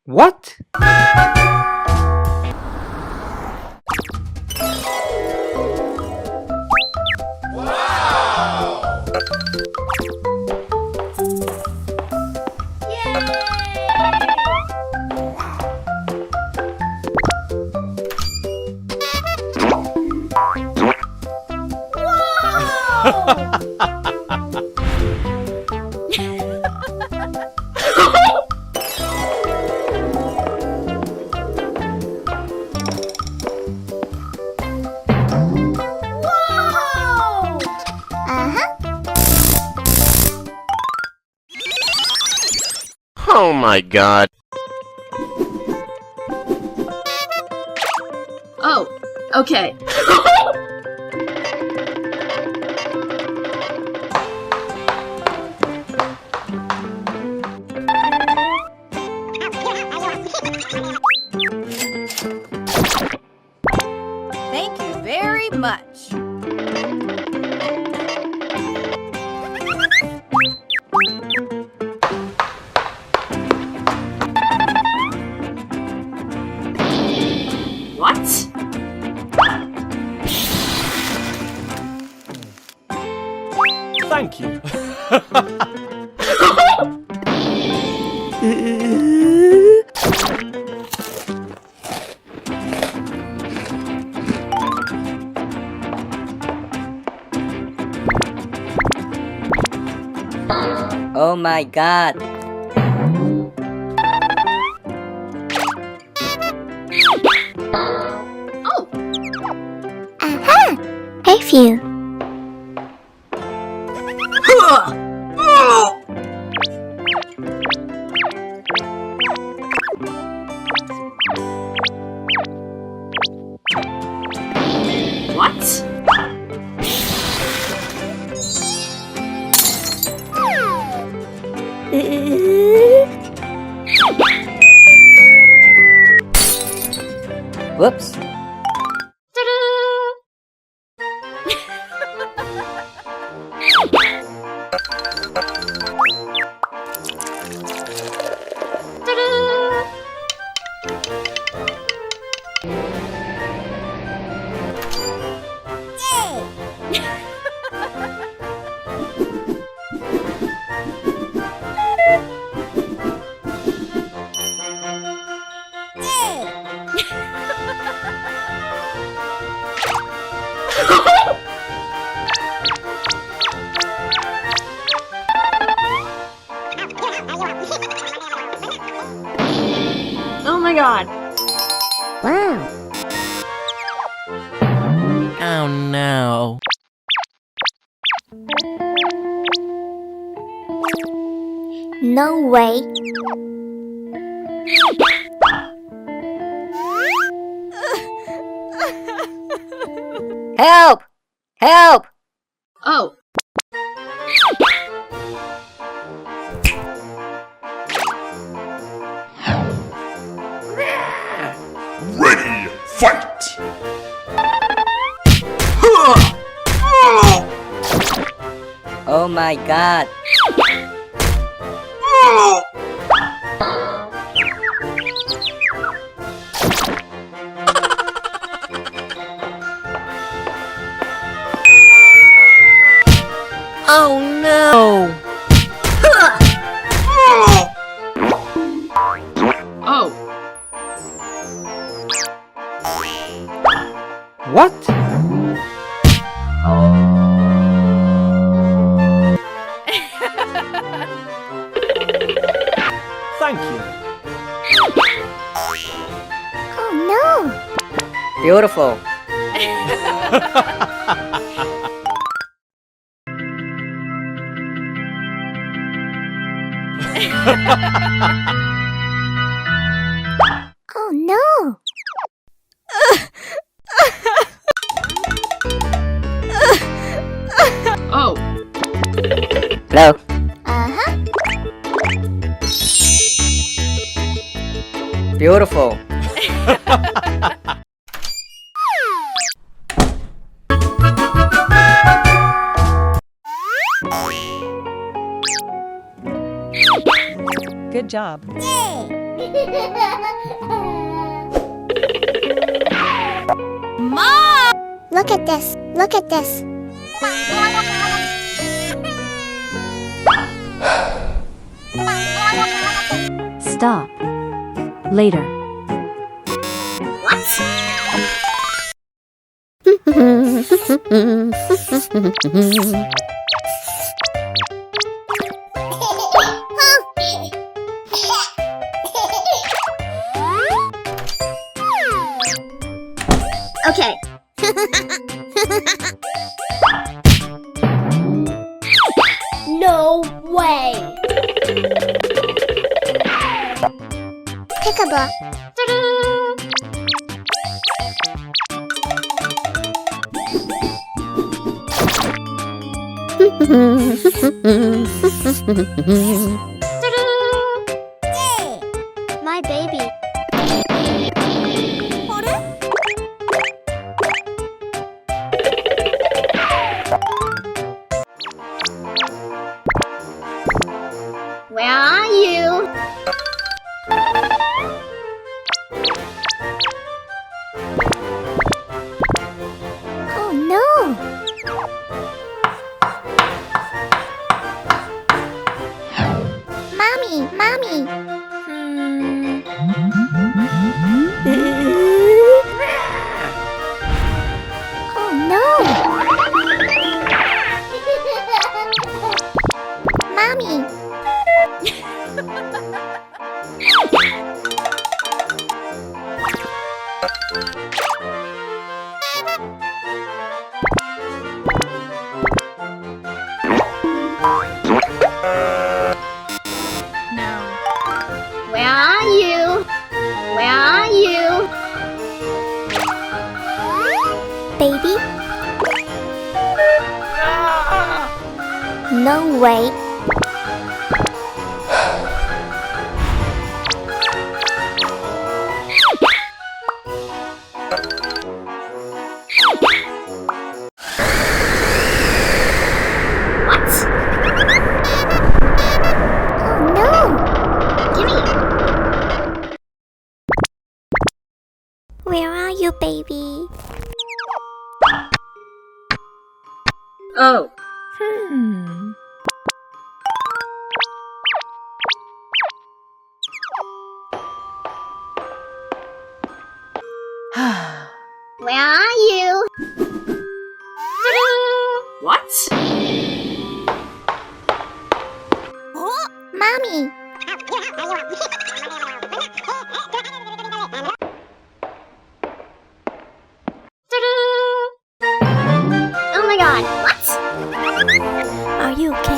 What? Oh my god. Oh, okay. Thank you very much. What? Thank you. Oh my god. Oh, Aha! Thank you. what? Whoops. Oh my god. Wow. Oh no. No way. Help! Help! Oh, Ready, fight! Oh my god. Oh no. oh, What? Thank you. Oh no. Beautiful. Oh no. oh, Hello. Uh-huh. Beautiful. Good job. Mom! Look at this. Look at this. Stop. Later. Okay. No way. Peekaboo. My baby. Where are you? Oh no. Mommy, mommy. Oh no. Mommy. Where are you? Where are you? Baby? No way. What? Oh no! Gimme! Where are you, baby? Oh. Where are you? What? Mommy! Oh my god, what? Are you okay?